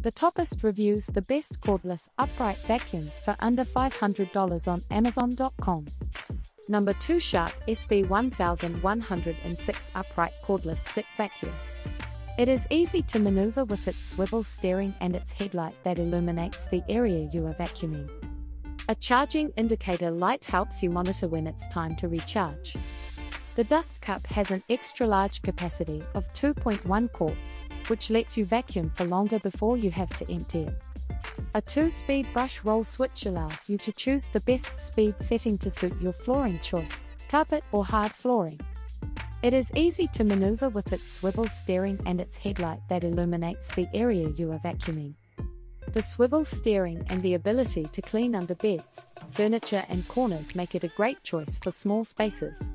The Toppist reviews the best cordless upright vacuums for under $500 on Amazon.com. Number 2. Shark SV1106 Upright Cordless Stick Vacuum. It is easy to maneuver with its swivel steering and its headlight that illuminates the area you are vacuuming. A charging indicator light helps you monitor when it's time to recharge. The dust cup has an extra-large capacity of 2.1 quarts, which lets you vacuum for longer before you have to empty it. A 2-speed brush roll switch allows you to choose the best speed setting to suit your flooring choice, carpet or hard flooring. It is easy to maneuver with its swivel steering and its headlight that illuminates the area you are vacuuming. The swivel steering and the ability to clean under beds, furniture and corners make it a great choice for small spaces.